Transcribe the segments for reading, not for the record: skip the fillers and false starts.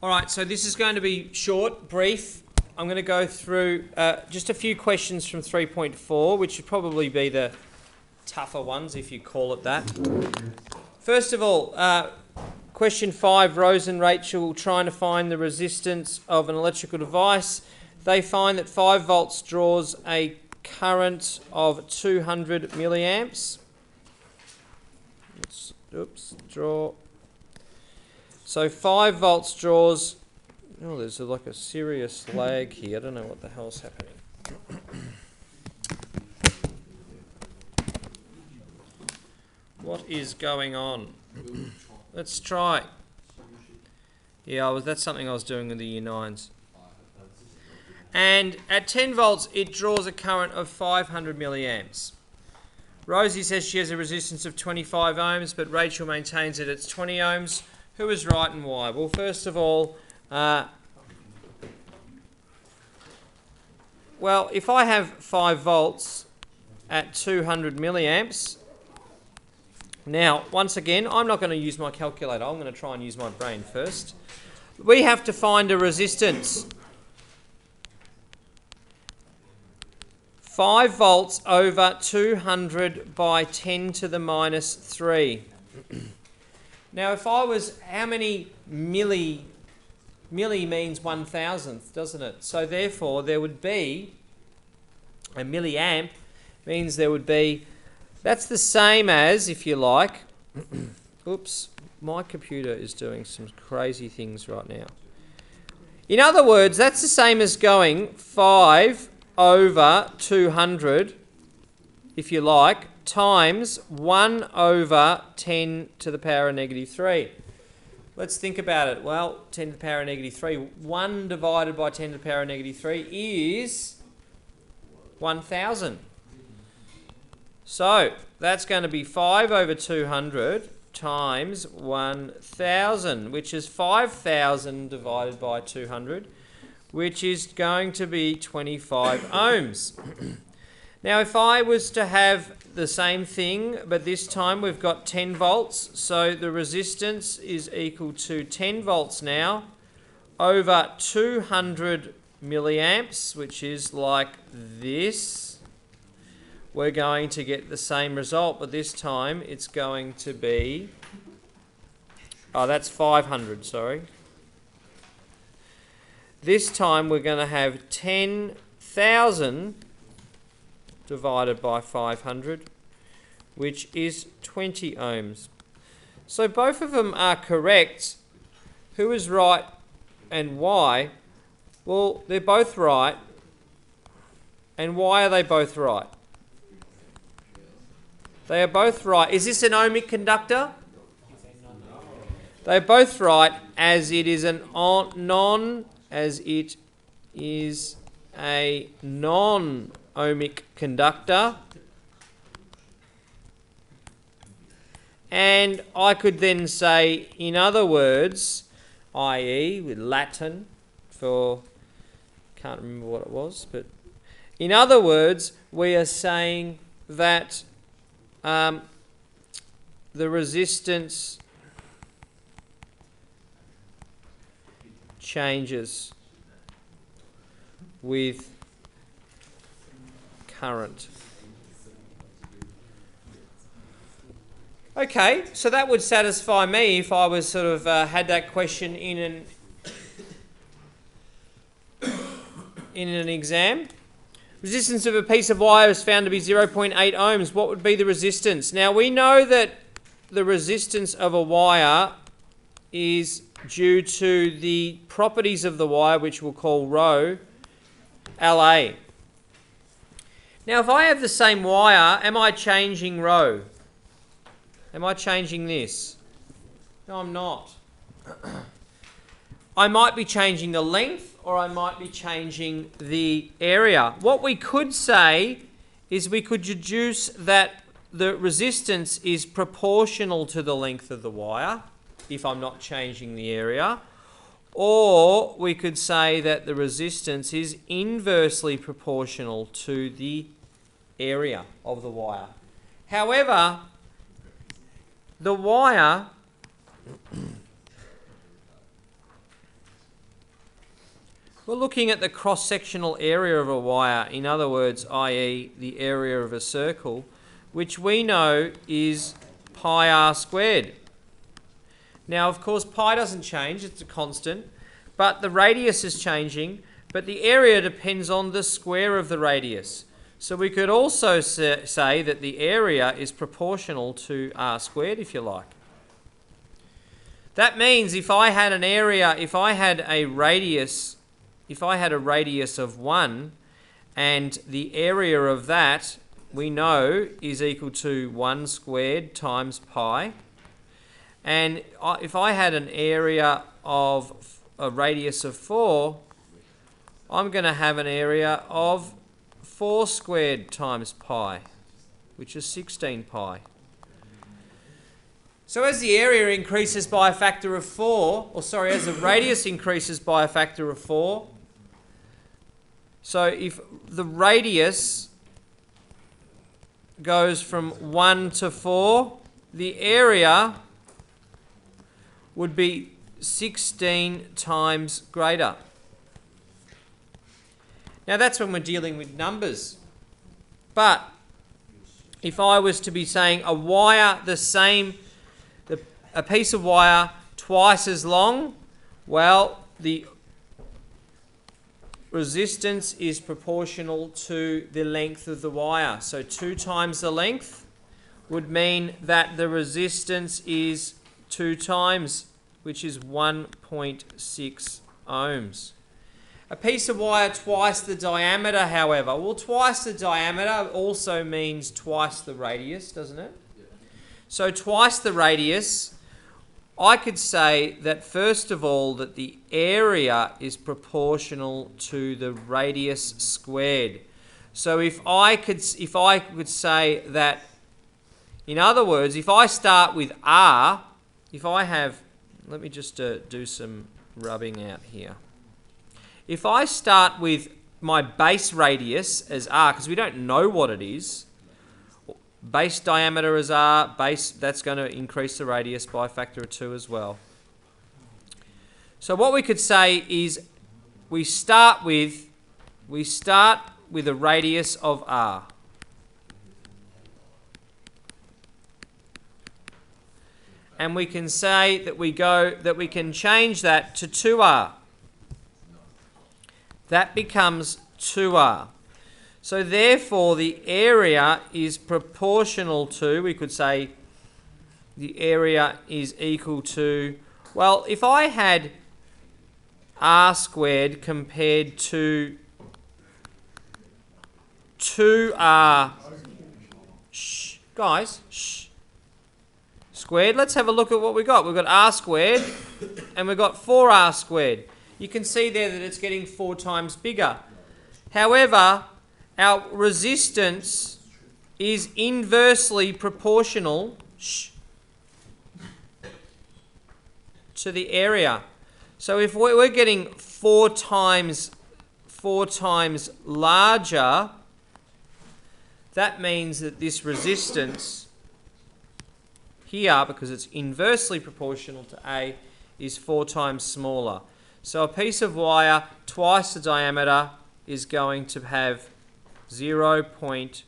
All right, so this is going to be short, brief. I'm going to go through just a few questions from 3.4, which would probably be the tougher ones, if you call it that. First of all, question 5, Rose and Rachel trying to find the resistance of an electrical device. They find that 5 volts draws a current of 200 milliamps. So 5 volts draws... Oh, there's like a serious lag here. I don't know what the hell's happening. What is going on? Let's try. Yeah, that's something I was doing with the Year 9s. And at 10 volts, it draws a current of 500 milliamps. Rosie says she has a resistance of 25 ohms, but Rachel maintains that it's 20 ohms. Who is right and why? Well, first of all, if I have 5 volts at 200 milliamps, now, once again, I'm not going to use my calculator. I'm going to try and use my brain first. We have to find a resistance. 5 volts over 200 by 10 to the minus 3. Now, if I was, how many milli means 1,000th, doesn't it? So therefore, there would be, a milliamp means there would be, that's the same as, if you like, oops, my computer is doing some crazy things right now. In other words, that's the same as going 5 over 200, if you like, times 1 over 10 to the power of negative 3. Let's think about it. Well, 10 to the power of negative 3. 1 divided by 10 to the power of negative 3 is 1,000. So, that's going to be 5 over 200 times 1,000, which is 5,000 divided by 200, which is going to be 25 ohms. Now, if I was to have the same thing, but this time we've got 10 volts, so the resistance is equal to 10 volts now over 200 milliamps, which is like this. We're going to get the same result, but this time it's going to be... Oh, that's 500, sorry. This time we're going to have 10,000 divided by 500, which is 20 ohms. So both of them are correct. Who is right and why? Well, they're both right. And why are they both right? They are both right. Is this an ohmic conductor? They're both right, as it is a non-ohmic conductor. And I could then say, in other words, i.e. with Latin for, can't remember what it was, but in other words, we are saying that the resistance changes with current. Okay, so that would satisfy me if I was sort of had that question in an exam. Resistance of a piece of wire is found to be 0.8 ohms. What would be the resistance? Now, we know that the resistance of a wire is due to the properties of the wire, which we'll call rho, LA. Now, if I have the same wire, am I changing rho? Am I changing this? No, I'm not. I might be changing the length, or I might be changing the area. What we could say is we could deduce that the resistance is proportional to the length of the wire, if I'm not changing the area. Or we could say that the resistance is inversely proportional to the area of the wire. However, the wire We're looking at the cross-sectional area of a wire, in other words, i.e. the area of a circle, which we know is pi r squared. Now, of course, pi doesn't change, it's a constant, but the radius is changing, but the area depends on the square of the radius. So we could also say that the area is proportional to r squared, if you like. That means if I had an area, if I had a radius of 1, and the area of that we know is equal to 1 squared times pi, and if I had an area of a radius of 4, I'm going to have an area of 4 squared times pi, which is 16 pi. So as the area increases by a factor of 4, as the radius increases by a factor of 4, so if the radius goes from 1 to 4, the area would be 16 times greater. Now that's when we're dealing with numbers. But if I was to be saying a wire a piece of wire twice as long, well, the resistance is proportional to the length of the wire. So 2 times the length would mean that the resistance is 2 times, which is 1.6 ohms. A piece of wire twice the diameter, however, well, twice the diameter also means twice the radius, doesn't it? Yeah. So twice the radius, I could say that first of all that the area is proportional to the radius squared. So if I could say that, in other words, if I start with r, let me just do some rubbing out here. If I start with my base radius as r, because we don't know what it is, base diameter is r, that's going to increase the radius by a factor of 2 as well. So what we could say is we start with a radius of r. And we can say that we can change that to 2r. That becomes 2r. So therefore the area is proportional to, we could say the area is equal to, well, if I had r squared compared to 2r, squared, let's have a look at what we got. We've got r squared and we've got 4r squared. You can see there that it's getting 4 times bigger. However, our resistance is inversely proportional to the area. So if we're getting 4 times larger, that means that this resistance here, because it's inversely proportional to A, is 4 times smaller. So a piece of wire twice the diameter is going to have 0.2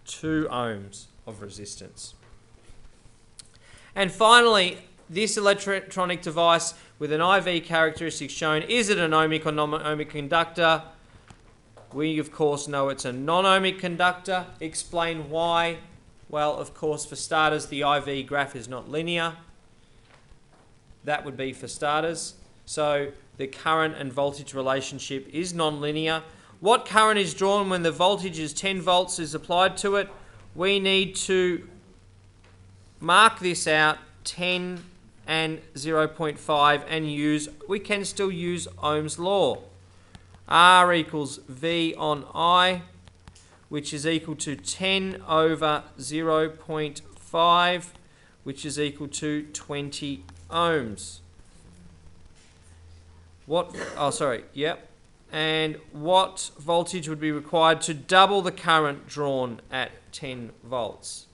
ohms of resistance. And finally, this electronic device with an IV characteristic shown, is it an ohmic or non-ohmic conductor? We, of course, know it's a non-ohmic conductor. Explain why. Well, of course, for starters, the IV graph is not linear. That would be for starters. So the current and voltage relationship is non-linear. What current is drawn when the voltage is 10 volts is applied to it? We need to mark this out, 10 and 0.5, and we can still use Ohm's law. R equals V on I, which is equal to 10 over 0.5, which is equal to 20 ohms. And what voltage would be required to double the current drawn at 10 volts?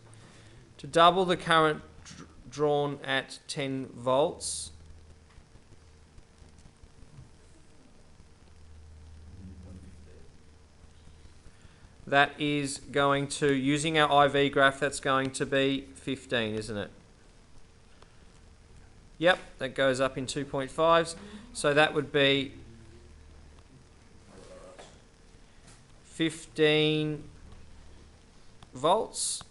To double the current drawn at 10 volts, that is going to, using our IV graph, that's going to be 15, isn't it? Yep, that goes up in 2.5s. So that would be 15 volts.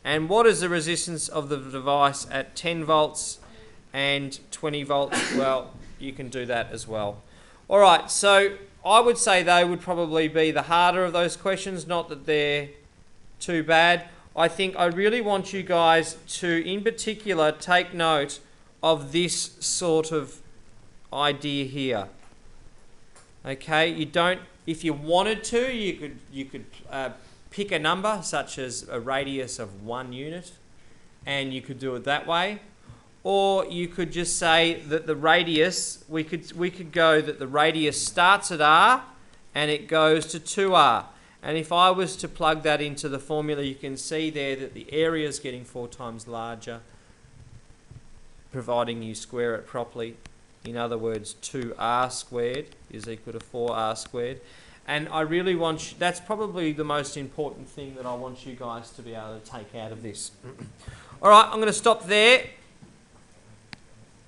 And what is the resistance of the device at 10 volts and 20 volts? Well, you can do that as well. All right, so I would say they would probably be the harder of those questions, not that they're too bad. I think I really want you guys to, in particular, take note of this sort of idea here. Okay, you don't, if you wanted to, you could pick a number such as a radius of 1 unit, and you could do it that way. Or you could just say that the radius, we could go that the radius starts at R and it goes to 2R. And if I was to plug that into the formula, you can see there that the area is getting 4 times larger, providing you square it properly. In other words, 2R squared is equal to 4R squared. And I really want you, that's probably the most important thing that I want you guys to be able to take out of this. All right, I'm going to stop there.